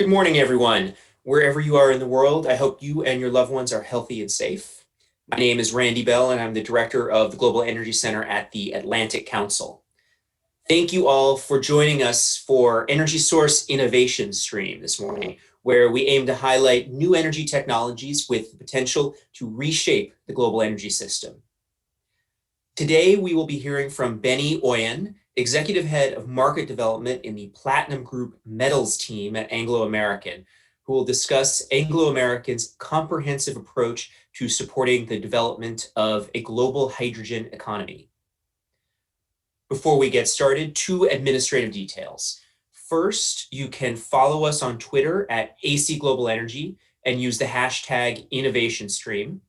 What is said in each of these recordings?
Good morning, everyone. Wherever you are in the world, I hope you and your loved ones are healthy and safe. My name is Randy Bell, and I'm the director of the Global Energy Center at the Atlantic Council. Thank you all for joining us for EnergySource Innovation stream this morning, where we aim to highlight new energy technologies with the potential to reshape the global energy system. Today, we will be hearing from Benny Oeyen, Executive Head of Market Development in the Platinum Group Metals team at Anglo American, who will discuss Anglo American's comprehensive approach to supporting the development of a global hydrogen economy. Before we get started, two administrative details. First, you can follow us on Twitter at AC Global Energy and use the hashtag InnovationStream.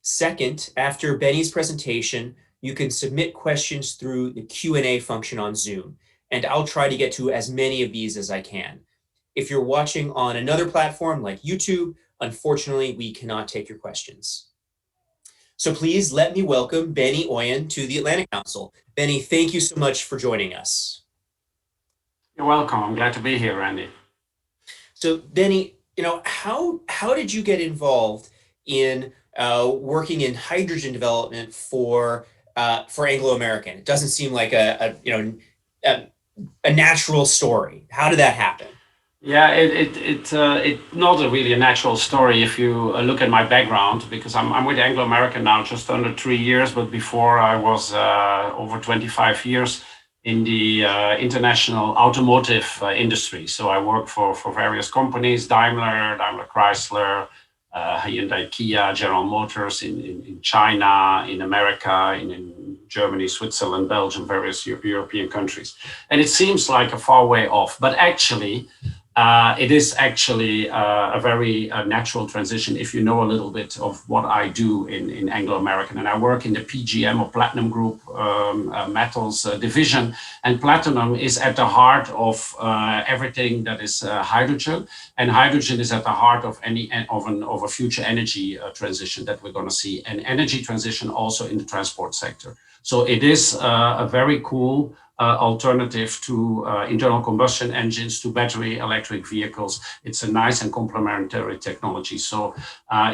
Second, after Benny's presentation, you can submit questions through the Q&A function on Zoom, and I'll try to get to as many of these as I can. If you're watching on another platform like YouTube, unfortunately, we cannot take your questions. So please let me welcome Benny Oeyen to the Atlantic Council. Benny, thank you so much for joining us. You're welcome. I'm glad to be here, Randy. So Benny, how did you get involved in working in hydrogen development for Anglo American? It doesn't seem like a natural story. How did that happen? Yeah, it's not really a natural story if you look at my background, because I'm with Anglo American now just under 3 years, but before I was over 25 years in the international automotive industry. So I work for various companies: Daimler Chrysler, Hyundai, Kia, General Motors in China, in America, in Germany, Switzerland, Belgium, various European countries. And it seems like a far way off, but actually, it is actually a very natural transition if you know a little bit of what I do in Anglo American. And I work in the PGM, or Platinum Group Metals division. And platinum is at the heart of everything that is hydrogen. And hydrogen is at the heart of a future energy transition that we're going to see, and energy transition also in the transport sector. So it is a very cool alternative to internal combustion engines, to battery electric vehicles. It's a nice and complementary technology. So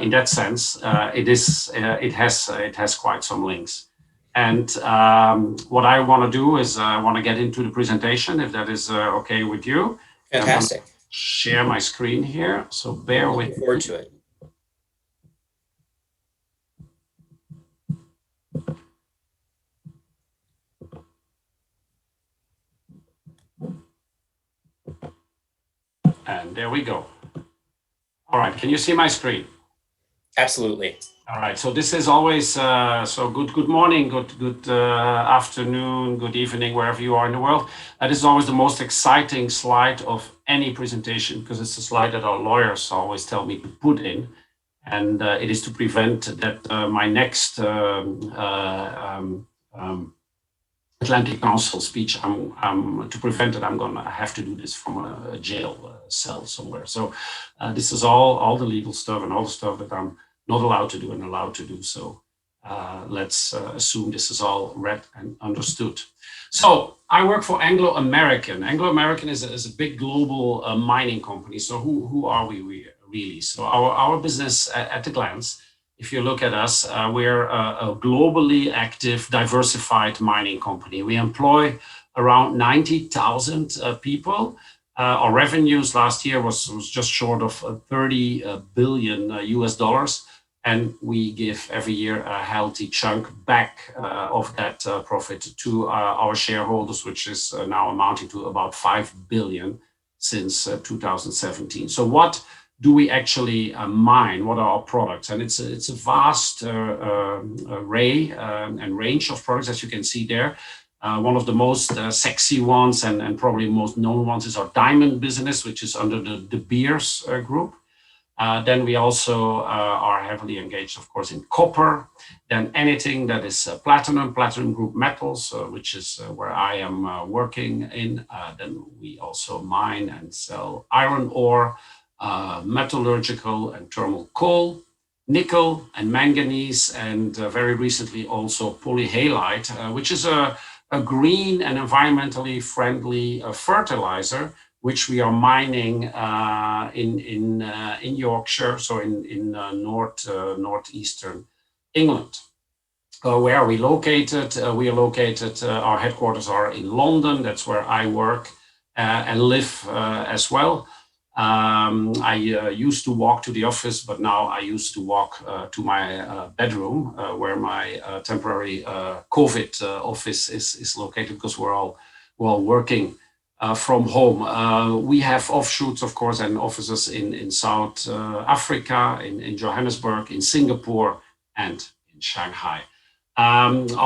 in that sense, it has quite some links. And what I want to do is I want to get into the presentation, if that is okay with you. Fantastic. Share my screen here, so bear with me. Looking forward to it. And there we go. All right, can you see my screen? Absolutely. All right, so this is always, so good morning, good afternoon, good evening, wherever you are in the world. This is always the most exciting slide of any presentation, because it's a slide that our lawyers always tell me to put in. And it is to prevent that my next Atlantic Council speech, to prevent it, I'm gonna have to do this from a jail cell somewhere. So this is all the legal stuff and all the stuff that I'm not allowed to do and allowed to do. So let's assume this is all read and understood. So I work for Anglo American. Anglo American is a big global mining company. So who are we really? So our business at a glance, if you look at us, we're a globally active, diversified mining company. We employ around 90,000 people. Our revenues last year was just short of 30 billion US dollars. And we give every year a healthy chunk back of that profit to our shareholders, which is now amounting to about 5 billion since 2017. So what do we actually mine? What are our products? And it's a vast array and range of products, as you can see there. One of the most sexy ones and probably most known ones is our diamond business, which is under the De Beers group. Then we also are heavily engaged, of course, in copper. Then anything that is platinum group metals, which is where I am working in. Then we also mine and sell iron ore, metallurgical and thermal coal, nickel and manganese, and very recently also polyhalite, which is a green and environmentally friendly fertilizer, which we are mining in Yorkshire, so in northeastern England. Where are we located? We are located, our headquarters are in London. That's where I work and live as well. I used to walk to the office, but now I used to walk to my bedroom where my temporary COVID office is located, because we're all working from home. We have offshoots, of course, and offices in South Africa, in Johannesburg, in Singapore, and in Shanghai.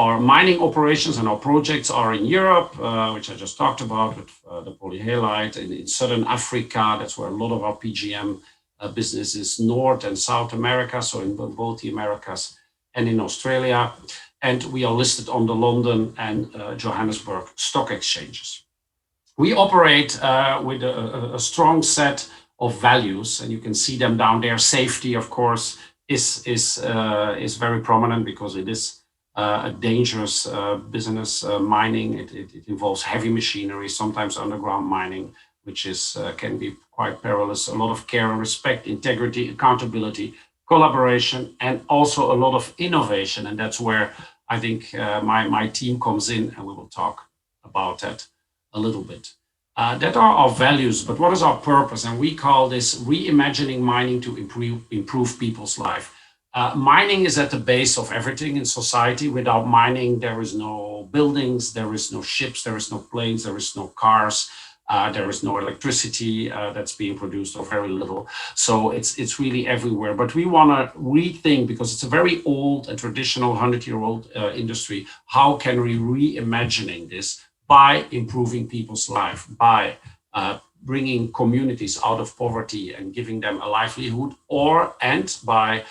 Our mining operations and our projects are in Europe, which I just talked about with the polyhalite, in Southern Africa. That's where a lot of our PGM business is. North and South America, so in both the Americas and in Australia. And we are listed on the London and Johannesburg stock exchanges. We operate with a strong set of values, and you can see them down there. Safety, of course, is very prominent, because it is a dangerous business. Mining, it involves heavy machinery, sometimes underground mining, which can be quite perilous. A lot of care and respect, integrity, accountability, collaboration, and also a lot of innovation. And that's where I think my team comes in, and we will talk about that a little bit. That are our values, but what is our purpose? And we call this reimagining mining to improve people's life. Mining is at the base of everything in society. Without mining, there is no buildings, there is no ships, there is no planes, there is no cars, there is no electricity that's being produced, or very little. So it's really everywhere. But we want to rethink, because it's a very old and traditional 100-year-old industry. How can we reimagining this by improving people's life, by bringing communities out of poverty and giving them a livelihood, and by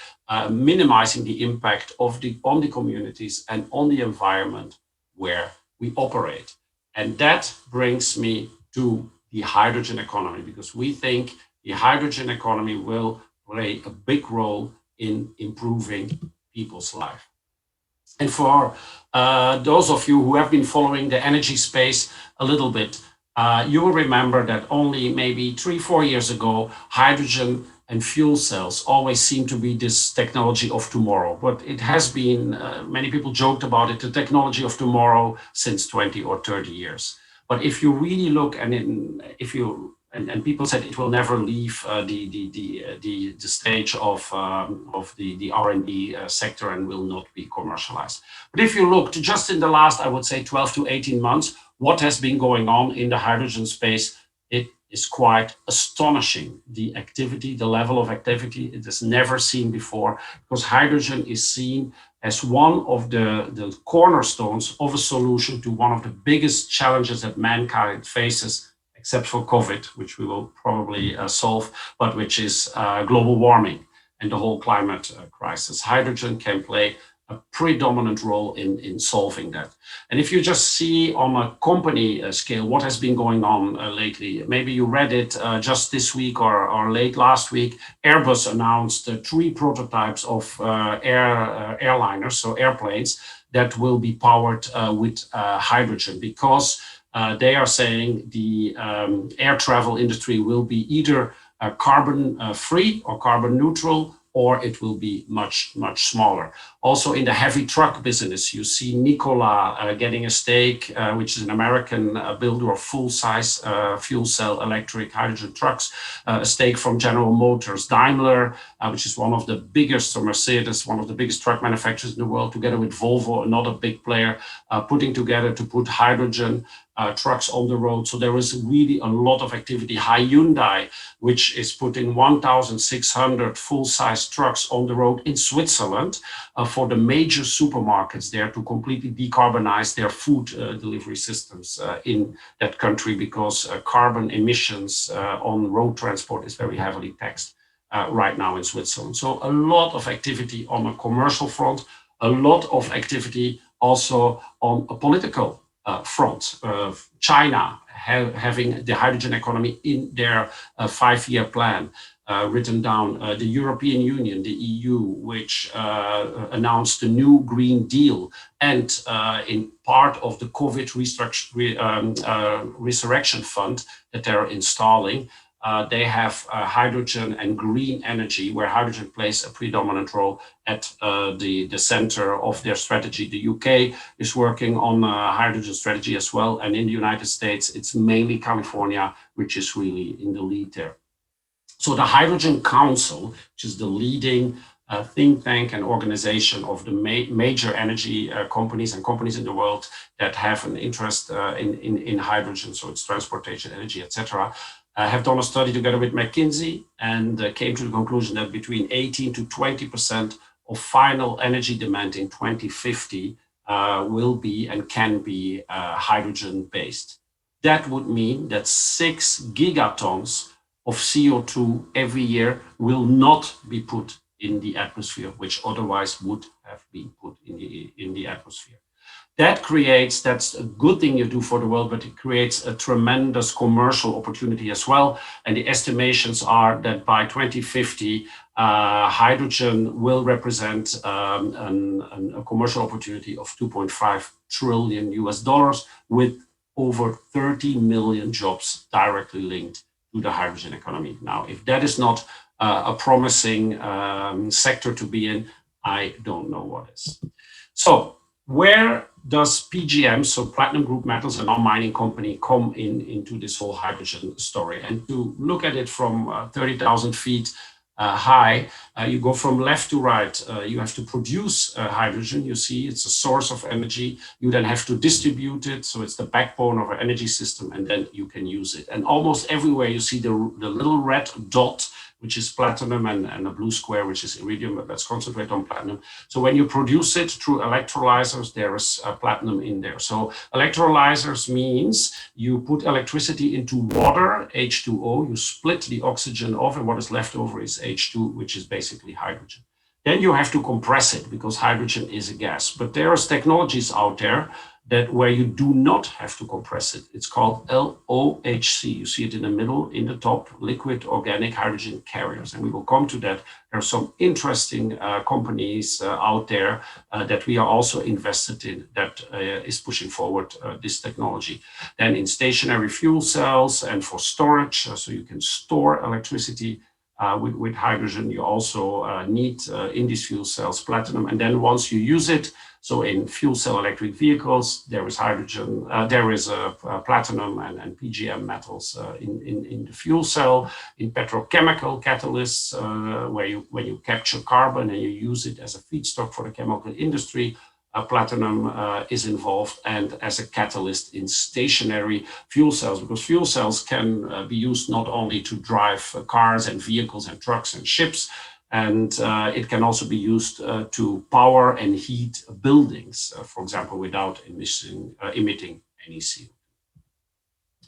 minimizing the impact on the communities and on the environment where we operate. And that brings me to the hydrogen economy, because we think the hydrogen economy will play a big role in improving people's life. And for those of you who have been following the energy space a little bit, you will remember that only maybe 3-4 years ago, hydrogen and fuel cells always seem to be this technology of tomorrow. But it has been, many people joked about it, the technology of tomorrow since 20 or 30 years. But if you really look, and people said it will never leave the stage of the R&D sector and will not be commercialized. But if you look just in the last, I would say 12 to 18 months, what has been going on in the hydrogen space, it is quite astonishing. The activity, the level of activity, it is never seen before, because hydrogen is seen as one of the cornerstones of a solution to one of the biggest challenges that mankind faces, except for COVID, which we will probably solve, but which is global warming and the whole climate crisis. Hydrogen can play a predominant role in solving that. And if you just see on a company scale what has been going on lately, maybe you read it just this week or late last week, Airbus announced 3 prototypes of airliners, so airplanes, that will be powered with hydrogen, because they are saying the air travel industry will be either carbon free or carbon neutral, or it will be much, much smaller. Also in the heavy truck business, you see Nikola getting a stake, which is an American builder of full-size fuel cell electric hydrogen trucks, a stake from General Motors. Daimler, which is one of the biggest, or Mercedes, one of the biggest truck manufacturers in the world, together with Volvo, another big player, putting together to put hydrogen trucks on the road. So there is really a lot of activity. Hyundai, which is putting 1,600 full-size trucks on the road in Switzerland for the major supermarkets there, to completely decarbonize their food delivery systems in that country, because carbon emissions on road transport is very heavily taxed right now in Switzerland. So a lot of activity on a commercial front, a lot of activity also on a political front. China having the hydrogen economy in their 5-year plan. written down. The European Union, the EU, which announced the new Green Deal, and in part of the COVID resurrection fund that they're installing, they have hydrogen and green energy, where hydrogen plays a predominant role at the center of their strategy. The UK is working on a hydrogen strategy as well. And in the United States, it's mainly California, which is really in the lead there. So the Hydrogen Council, which is the leading think tank and organization of the major energy companies and companies in the world that have an interest in hydrogen, so it's transportation, energy, etc., have done a study together with McKinsey and came to the conclusion that between 18 to 20% of final energy demand in 2050 will be and can be hydrogen-based. That would mean that 6 gigatons of CO2 every year will not be put in the atmosphere, which otherwise would have been put in the atmosphere. That's a good thing you do for the world, but it creates a tremendous commercial opportunity as well. And the estimations are that by 2050, hydrogen will represent a commercial opportunity of $2.5 trillion US, with over 30 million jobs directly linked to the hydrogen economy. Now, if that is not a promising sector to be in, I don't know what is. So where does PGM, so platinum group metals, a non-mining company, come into this whole hydrogen story? And to look at it from 30,000 feet high, you go from left to right. You have to produce hydrogen. You see, it's a source of energy. You then have to distribute it. So it's the backbone of our energy system, and then you can use it. And almost everywhere you see the little red dot, which is platinum, and a blue square, which is iridium, but let's concentrate on platinum. So when you produce it through electrolyzers, there is platinum in there. So electrolyzers means you put electricity into water, H2O, you split the oxygen off, and what is left over is H2, which is basically hydrogen. Then you have to compress it, because hydrogen is a gas. But there are technologies out there that where you do not have to compress it. It's called LOHC. You see it in the middle, in the top, liquid organic hydrogen carriers. And we will come to that. There are some interesting companies out there that we are also invested in that is pushing forward this technology. Then in stationary fuel cells and for storage, so you can store electricity with hydrogen. You also need in these fuel cells platinum. And then once you use it, so in fuel cell electric vehicles, there is hydrogen, there is platinum and PGM metals in the fuel cell. In petrochemical catalysts, when you capture carbon and you use it as a feedstock for the chemical industry, platinum is involved, and as a catalyst in stationary fuel cells, because fuel cells can be used not only to drive cars and vehicles and trucks and ships, and it can also be used to power and heat buildings, for example, without emitting any CO2.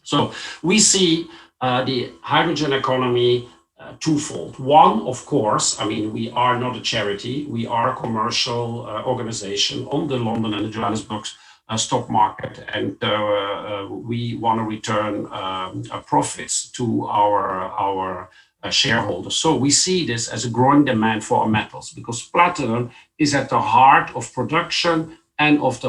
So we see the hydrogen economy twofold. One, of course, I mean, we are not a charity. We are a commercial organization on the London and the Johannesburg stock market, and we want to return profits to our shareholders. So we see this as a growing demand for our metals, because platinum is at the heart of production and at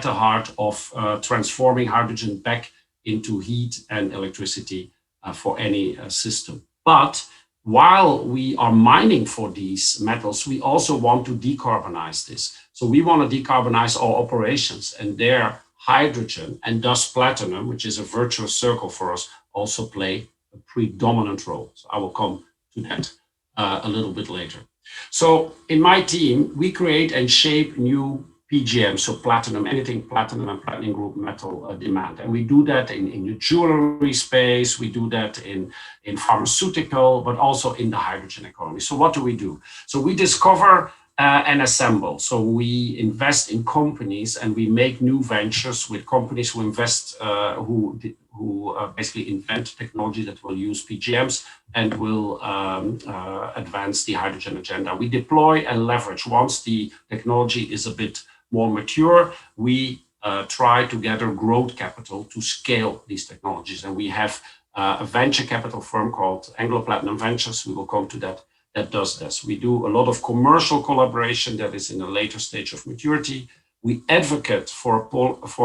the heart of transforming hydrogen back into heat and electricity for any system. But while we are mining for these metals, we also want to decarbonize this. So we want to decarbonize our operations, and there hydrogen and thus platinum, which is a virtuous circle for us, also play a predominant role. So I will come to that a little bit later. So in my team, we create and shape new PGM, so platinum, anything platinum and platinum group metal demand. And we do that in the jewelry space, we do that in pharmaceutical, but also in the hydrogen economy. So what do? So we discover and assemble. So we invest in companies and we make new ventures with companies who invest, who basically invent technology that will use PGMs and will advance the hydrogen agenda. We deploy and leverage. Once the technology is a bit more mature, we try to gather growth capital to scale these technologies. And we have a venture capital firm called Anglo Platinum Ventures. We will come to that. That does this. We do a lot of commercial collaboration that is in a later stage of maturity. We advocate for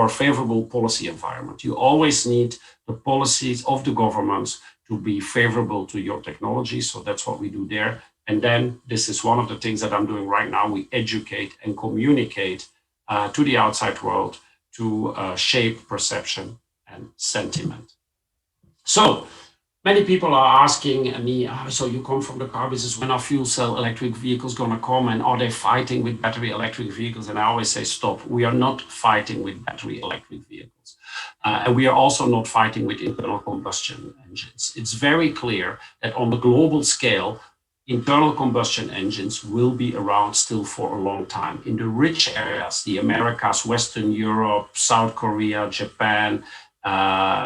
a favorable policy environment. You always need the policies of the governments to be favorable to your technology. So that's what we do there. And then this is one of the things that I'm doing right now. We educate and communicate to the outside world to shape perception and sentiment. So many people are asking me, so you come from the car business, when are fuel cell electric vehicles going to come, and are they fighting with battery electric vehicles? And I always say, stop, we are not fighting with battery electric vehicles. And we are also not fighting with internal combustion engines. It's very clear that on the global scale, internal combustion engines will be around still for a long time. In the rich areas, the Americas, Western Europe, South Korea, Japan,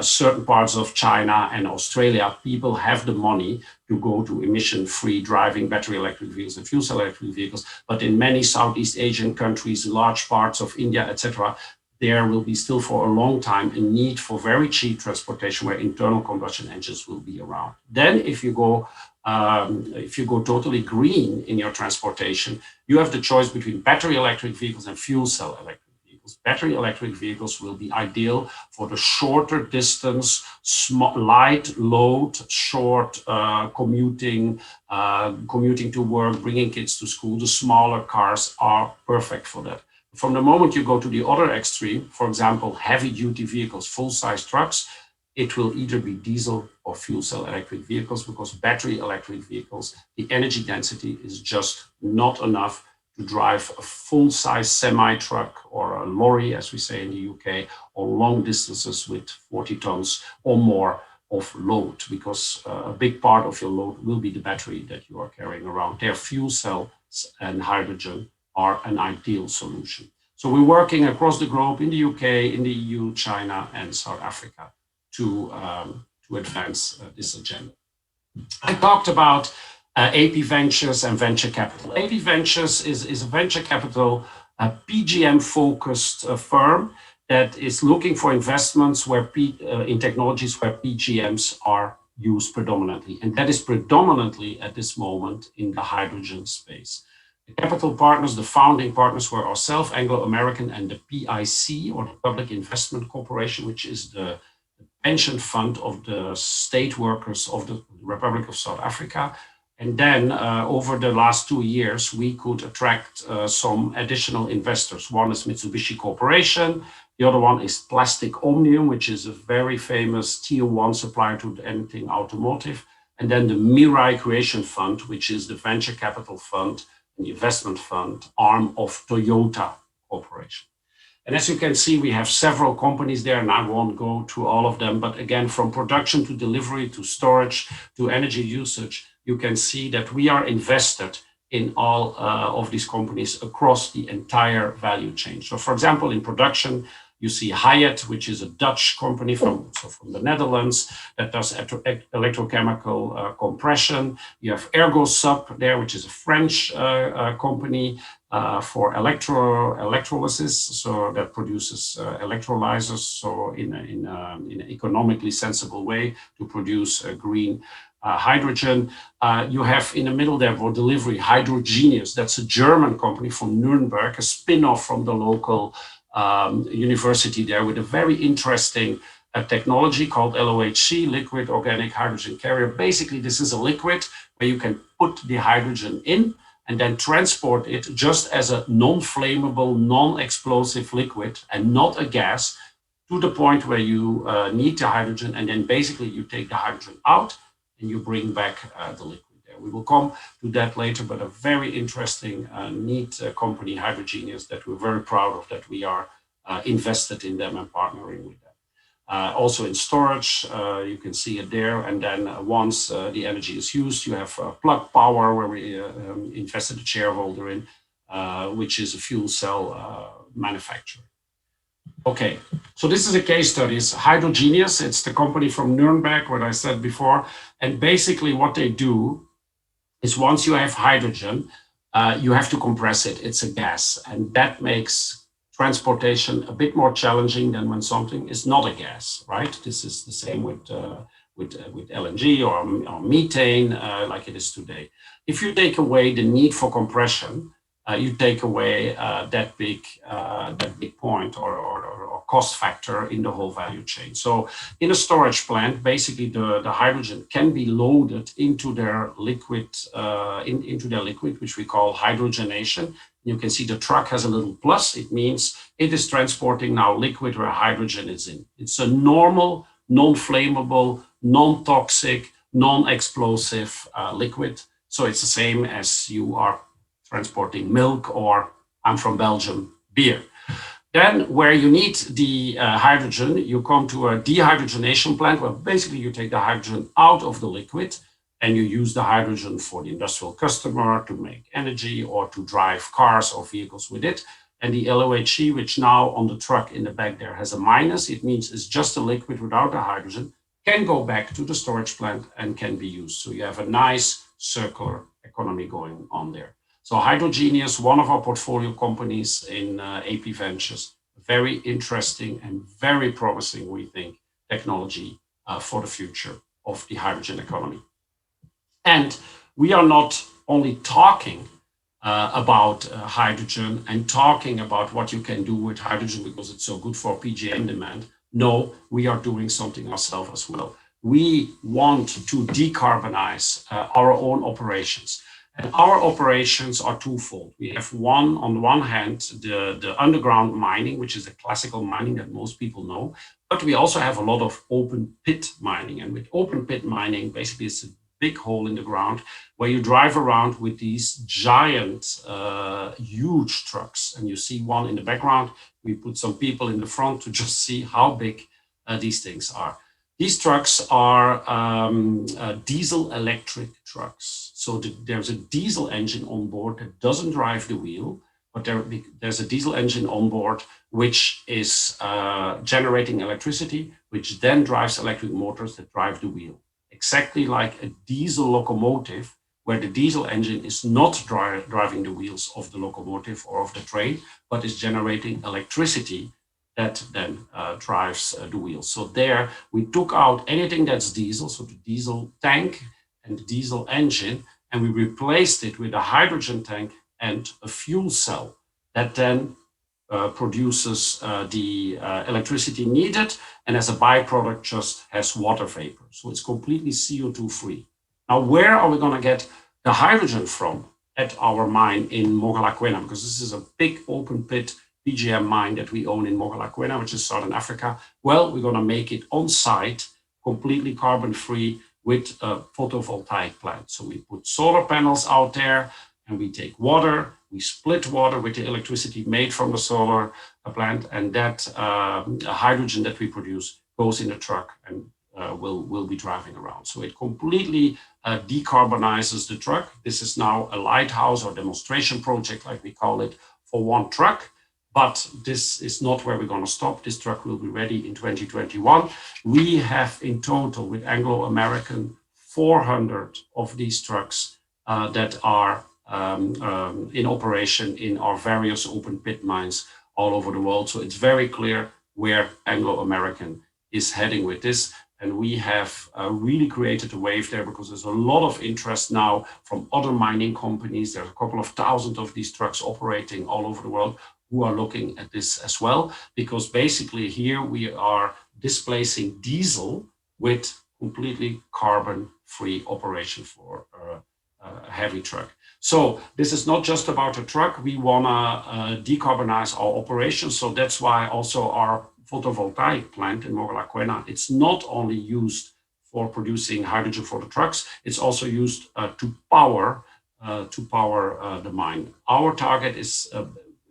certain parts of China and Australia, people have the money to go to emission-free driving battery electric vehicles and fuel cell electric vehicles. But in many Southeast Asian countries, large parts of India, etc., there will be still for a long time a need for very cheap transportation where internal combustion engines will be around. Then if you go totally green in your transportation, you have the choice between battery electric vehicles and fuel cell electric vehicles. Battery electric vehicles will be ideal for the shorter distance, light load, short commuting to work, bringing kids to school. The smaller cars are perfect for that. From the moment you go to the other extreme, for example, heavy duty vehicles, full-size trucks, it will either be diesel or fuel cell electric vehicles, because battery electric vehicles, the energy density is just not enough to drive a full-size semi-truck or a lorry, as we say in the UK, or long distances with 40 tons or more of load, because a big part of your load will be the battery that you are carrying around. Their fuel cells and hydrogen are an ideal solution. So we're working across the globe in the UK, in the EU, China, and South Africa to advance this agenda. I talked about AP Ventures and venture capital. AP Ventures is a venture capital, PGM-focused firm that is looking for investments where in technologies where PGMs are used predominantly. And that is predominantly at this moment in the hydrogen space. The capital partners, the founding partners, were ourselves, Anglo American, and the PIC, or the Public Investment Corporation, which is the pension fund of the state workers of the Republic of South Africa. And then over the last 2 years, we could attract some additional investors. One is Mitsubishi Corporation. The other one is Plastic Omnium, which is a very famous tier one supplier to anything automotive. And then the Mirai Creation Fund, which is the venture capital fund, the investment fund arm of Toyota Corporation. And as you can see, we have several companies there, and I won't go through all of them. But again, from production to delivery to storage to energy usage, you can see that we are invested in all of these companies across the entire value chain. So for example, in production, you see Hyatt, which is a Dutch company from the Netherlands that does electrochemical compression. You have ErgoSub there, which is a French company for electrolysis, so that produces electrolyzers, so in an economically sensible way to produce green hydrogen. You have in the middle there for delivery Hydrogenius. That's a German company from Nuremberg, a spin-off from the local university there, with a very interesting technology called LOHC, liquid organic hydrogen carrier. Basically, this is a liquid where you can put the hydrogen in and then transport it just as a non-flammable, non-explosive liquid and not a gas to the point where you need the hydrogen. And then basically you take the hydrogen out and you bring back the liquid. We will come to that later, but a very interesting, neat company, Hydrogenius, that we're very proud of, that we are invested in them and partnering with them. Also in storage, you can see it there. And then once the energy is used, you have Plug Power, where we invested a shareholder in, which is a fuel cell manufacturer. Okay, so this is a case study. It's Hydrogenius. It's the company from Nuremberg, what I said before. And basically what they do is once you have hydrogen, you have to compress it. It's a gas, and that makes transportation a bit more challenging than when something is not a gas, right? This is the same with with LNG or methane like it is today. If you take away the need for compression, you take away that big point or cost factor in the whole value chain. So in a storage plant, basically the hydrogen can be loaded into their liquid, which we call hydrogenation. You can see the truck has a little plus. It means it is transporting now liquid where hydrogen is in. It's a normal, non-flammable, non-toxic, non-explosive liquid. So it's the same as you are transporting milk, or I'm from Belgium, beer. Then where you need the hydrogen, you come to a dehydrogenation plant where basically you take the hydrogen out of the liquid and you use the hydrogen for the industrial customer to make energy or to drive cars or vehicles with it. And the LOHC, which now on the truck in the back there has a minus, it means it's just a liquid without the hydrogen, can go back to the storage plant and can be used. So you have a nice circular economy going on there. So Hydrogenius, one of our portfolio companies in AP Ventures, very interesting and very promising, we think, technology for the future of the hydrogen economy. And we are not only talking about hydrogen and talking about what you can do with hydrogen because it's so good for PGM demand. No, we are doing something ourselves as well. We want to decarbonize our own operations. And our operations are twofold. We have on the one hand, the underground mining, which is the classical mining that most people know, but we also have a lot of open pit mining. And with open pit mining, basically it's a big hole in the ground where you drive around with these giant, huge trucks. And you see one in the background. We put some people in the front to just see how big these things are. These trucks are diesel electric trucks. So there's a diesel engine on board that doesn't drive the wheel, but there's a diesel engine on board which is generating electricity, which then drives electric motors that drive the wheel. Exactly like a diesel locomotive, where the diesel engine is not driving the wheels of the locomotive or of the train, but is generating electricity that then drives the wheels. So there we took out anything that's diesel, so the diesel tank and the diesel engine, and we replaced it with a hydrogen tank and a fuel cell that then produces the electricity needed, and as a byproduct just has water vapor. So it's completely CO2 free. Now, where are we going to get the hydrogen from at our mine in Mogalakwena? Because this is a big open pit PGM mine that we own in Mogalakwena, which is Southern Africa. Well, we're going to make it on site, completely carbon free with a photovoltaic plant. So we put solar panels out there and we take water, we split water with the electricity made from the solar plant, and that hydrogen that we produce goes in a truck and will be driving around. So it completely decarbonizes the truck. This is now a lighthouse or demonstration project, like we call it, for one truck. But this is not where we're going to stop. This truck will be ready in 2021. We have in total with Anglo American 400 of these trucks that are in operation in our various open pit mines all over the world. So it's very clear where Anglo American is heading with this. And we have really created a wave there because there's a lot of interest now from other mining companies. There's a couple of thousand of these trucks operating all over the world who are looking at this as well, because basically here we are displacing diesel with completely carbon-free operation for a heavy truck. So this is not just about a truck. We want to decarbonize our operations. So that's why also our photovoltaic plant in Mogalakwena, it's not only used for producing hydrogen for the trucks, it's also used to power the mine. Our target is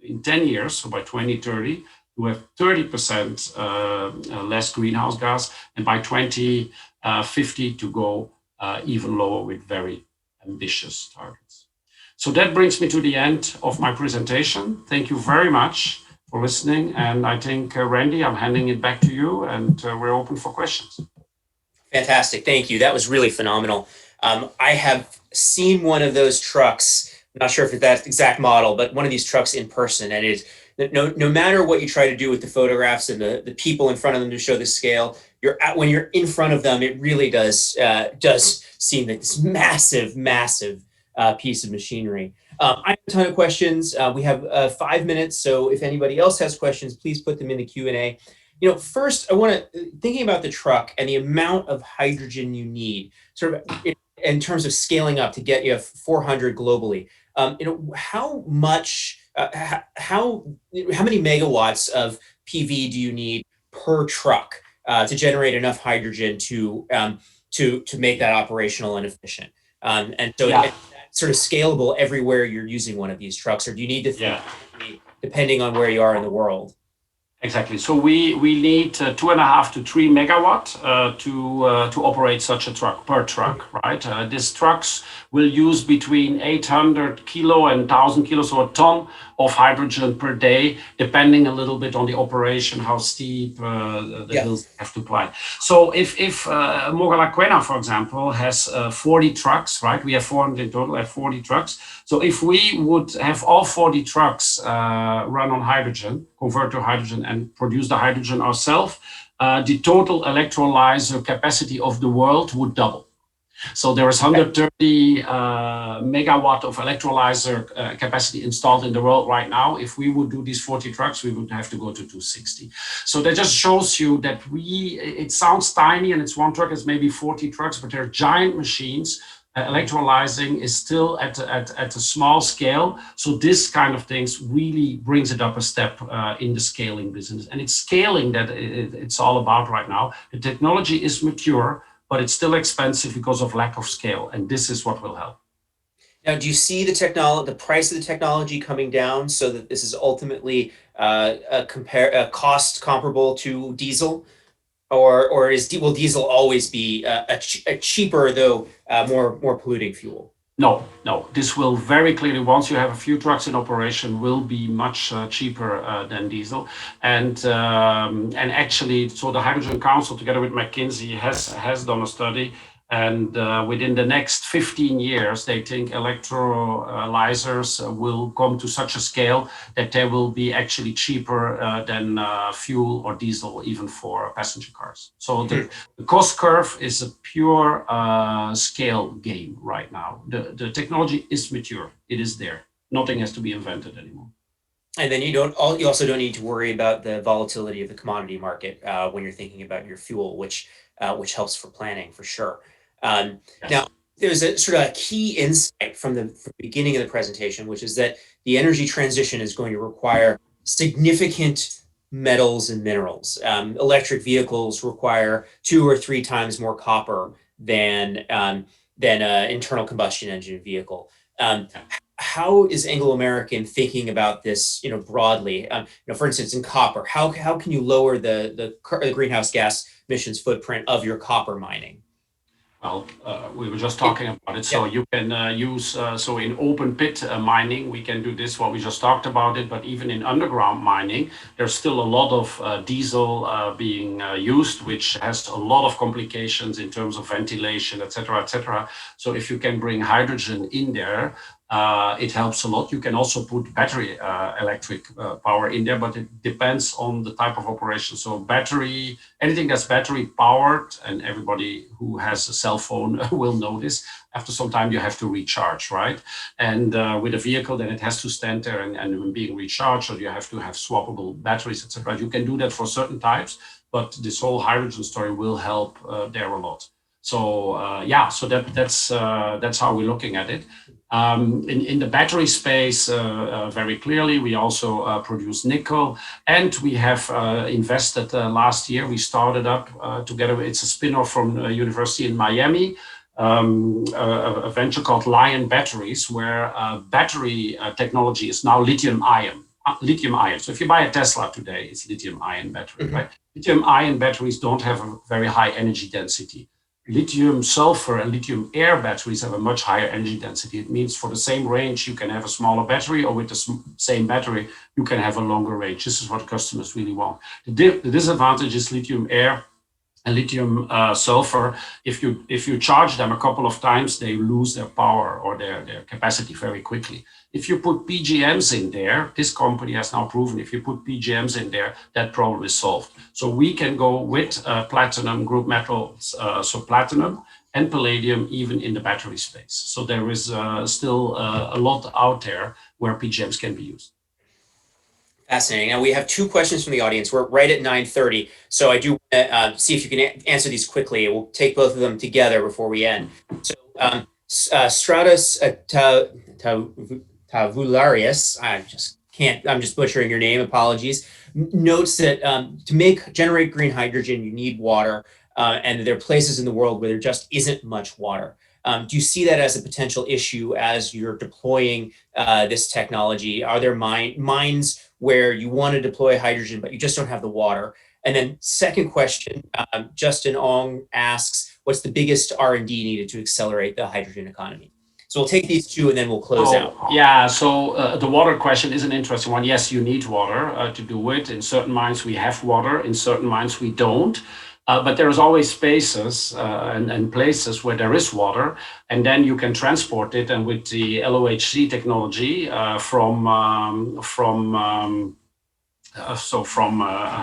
in 10 years, so by 2030, to have 30% less greenhouse gas, and by 2050 to go even lower with very ambitious targets. So that brings me to the end of my presentation. Thank you very much for listening. And I think, Randy, I'm handing it back to you, and we're open for questions. Fantastic. Thank you. That was really phenomenal. I have seen one of those trucks. I'm not sure if it's that exact model, but one of these trucks in person. And no matter what you try to do with the photographs and the people in front of them to show the scale, when you're in front of them, it really does seem like this massive piece of machinery. I have a ton of questions. We have 5 minutes, so if anybody else has questions, please put them in the Q&A. First, I want to thinking about the truck and the amount of hydrogen you need, sort of in terms of scaling up to get 400 globally. How much, how many megawatts of PV do you need per truck to generate enough hydrogen to make that operational and efficient? And so Yeah. it's sort of scalable everywhere you're using one of these trucks, or do you need to think depending on where you are in the world? Exactly. So we need 2.5 to 3 megawatt to operate such a truck per truck, right? These trucks will use between 800 kilo and 1,000 kilos or a ton of hydrogen per day, depending a little bit on the operation, how steep the hills have to climb. So if Mogalakwena, for example, has 40 trucks, right? We have 400 in total, have 40 trucks. So if we would have all 40 trucks run on hydrogen, convert to hydrogen and produce the hydrogen ourselves, the total electrolyzer capacity of the world would double. So there is 130 megawatt of electrolyzer capacity installed in the world right now. If we would do these 40 trucks, we would have to go to 260. So that just shows you that it sounds tiny and it's one truck, it's maybe 40 trucks, but they're giant machines. Electrolyzing is still at a small scale. So this kind of things really brings it up a step in the scaling business. And it's scaling that it's all about right now. The technology is mature, but it's still expensive because of lack of scale. And this is what will help. Now, do you see the price of the technology coming down so that this is ultimately a cost comparable to diesel? Or will diesel always be a cheaper, though more polluting fuel? No. This will very clearly, once you have a few trucks in operation, will be much cheaper than diesel. And actually, so the Hydrogen Council, together with McKinsey, has done a study. And within the next 15 years, they think electrolyzers will come to such a scale that they will be actually cheaper than fuel or diesel, even for passenger cars. So the cost curve is a pure scale game right now. The technology is mature. It is there. Nothing has to be invented anymore. And then you also don't need to worry about the volatility of the commodity market when you're thinking about your fuel, which helps for planning for sure. Yes. Now, there's a sort of a key insight from the beginning of the presentation, which is that the energy transition is going to require significant metals and minerals. Electric vehicles require 2 or 3 times more copper than an internal combustion engine vehicle. How is Anglo American thinking about this, broadly? For instance, in copper, how can you lower the greenhouse gas emissions footprint of your copper mining? Well, we were just talking about it. So you can use, so in open pit mining, we can do this, what we just talked about it, but even in underground mining, there's still a lot of diesel being used, which has a lot of complications in terms of ventilation, et cetera, et cetera. So if you can bring hydrogen in there, it helps a lot. You can also put battery electric power in there, but it depends on the type of operation. So battery, anything that's battery powered, and everybody who has a cell phone will know this, after some time you have to recharge, right? And with a vehicle, then it has to stand there and being recharged, or you have to have swappable batteries, etc. You can do that for certain types, but this whole hydrogen story will help there a lot. So so that's how we're looking at it. In the battery space, very clearly, we also produce nickel, and we have invested last year. We started up together. It's a spin-off from a university in Miami, a venture called Lion Batteries, where battery technology is now lithium-ion. Lithium-ion. So if you buy a Tesla today, it's lithium-ion battery, right? Lithium-ion batteries don't have a very high energy density. Lithium sulfur and lithium air batteries have a much higher energy density. It means for the same range, you can have a smaller battery, or with the same battery, you can have a longer range. This is what customers really want. The disadvantage is lithium air and lithium sulfur, if you charge them a couple of times, they lose their power or their capacity very quickly. If you put PGMs in there, this company has now proven if you put PGMs in there, that problem is solved. So we can go with platinum group metals, so platinum and palladium even in the battery space. So there is still a lot out there where PGMs can be used. Fascinating. Now we have two questions from the audience. We're right at 9:30, so I do want to see if you can answer these quickly. We'll take both of them together before we end. So Stratus Tavularius, I'm just butchering your name, apologies, notes that to generate green hydrogen, you need water, and there are places in the world where there just isn't much water. Do you see that as a potential issue as you're deploying this technology? Are there mines where you want to deploy hydrogen, but you just don't have the water? And then second question, Justin Ong asks, what's the biggest R&D needed to accelerate the hydrogen economy? So we'll take these two and then we'll close out. Yeah, so the water question is an interesting one. Yes, you need water to do it. In certain mines, we have water. In certain mines, we don't. But there's always spaces and places where there is water, and then you can transport it. And with the LOHC technology from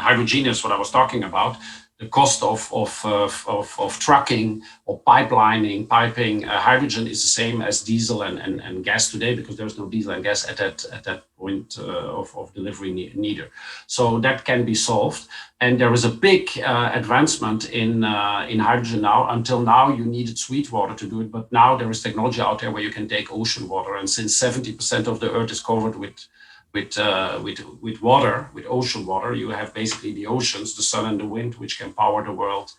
Hydrogenius, what I was talking about, the cost of trucking or piping hydrogen is the same as diesel and gas today, because there's no diesel and gas at that point of delivery neither. So that can be solved. And there is a big advancement in hydrogen now. Until now, you needed sweet water to do it, but now there is technology out there where you can take ocean water. And since 70% of the Earth is covered with water, with ocean water, you have basically the oceans, the sun and the wind, which can power the world.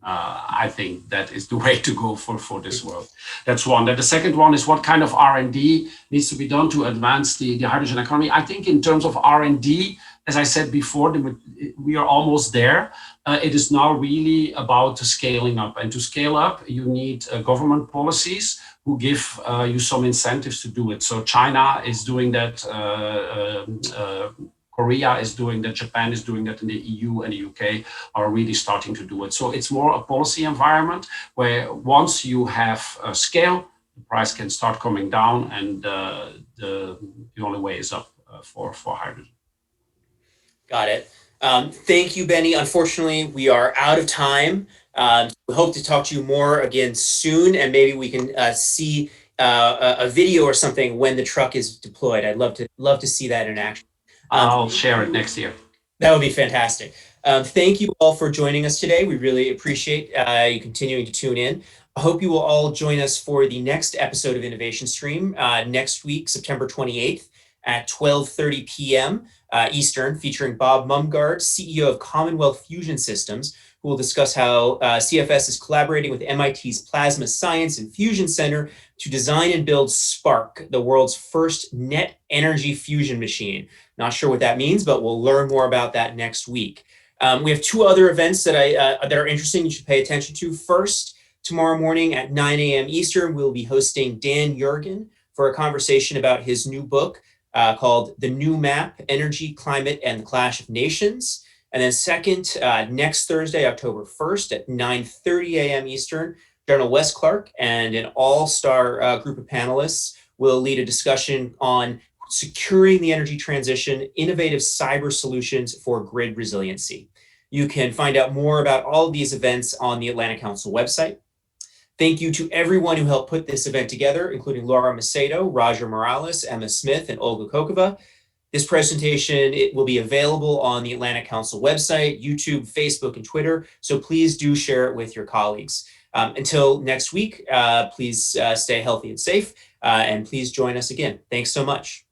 I think that is the way to go for this world. That's one. Then the second one is what kind of R&D needs to be done to advance the hydrogen economy. I think in terms of R&D, as I said before, we are almost there. It is now really about scaling up. And to scale up, you need government policies who give you some incentives to do it. So China is doing that. Korea is doing that, Japan is doing that, and the EU and the UK are really starting to do it. So it's more a policy environment where once you have scale, the price can start coming down, and the only way is up for hydrogen. Got it. Thank you, Benny. Unfortunately, we are out of time. We hope to talk to you more again soon, and maybe we can see a video or something when the truck is deployed. I'd love to see that in action. I'll share it next year. That would be fantastic. Thank you all for joining us today. We really appreciate you continuing to tune in. I hope you will all join us for the next episode of Innovation Stream next week, September 28th at 12:30 p.m. Eastern, featuring Bob Mumgard, CEO of Commonwealth Fusion Systems, who will discuss how CFS is collaborating with MIT's Plasma Science and Fusion Center to design and build Spark, the world's first net energy fusion machine. Not sure what that means, but we'll learn more about that next week. We have two other events that are interesting you should pay attention to. First, tomorrow morning at 9 a.m. Eastern, we'll be hosting Dan Jurgen for a conversation about his new book called The New Map, Energy, Climate, and the Clash of Nations. And then second, next Thursday, October 1st at 9:30 a.m. Eastern, General Wes Clark and an all-star group of panelists will lead a discussion on securing the energy transition, innovative cyber solutions for grid resiliency. You can find out more about all of these events on the Atlantic Council website. Thank you to everyone who helped put this event together, including Laura Macedo, Roger Morales, Emma Smith, and Olga Kokova. This presentation, it will be available on the Atlantic Council website, YouTube, Facebook, and Twitter, so please do share it with your colleagues. Until next week, please stay healthy and safe, and please join us again. Thanks so much.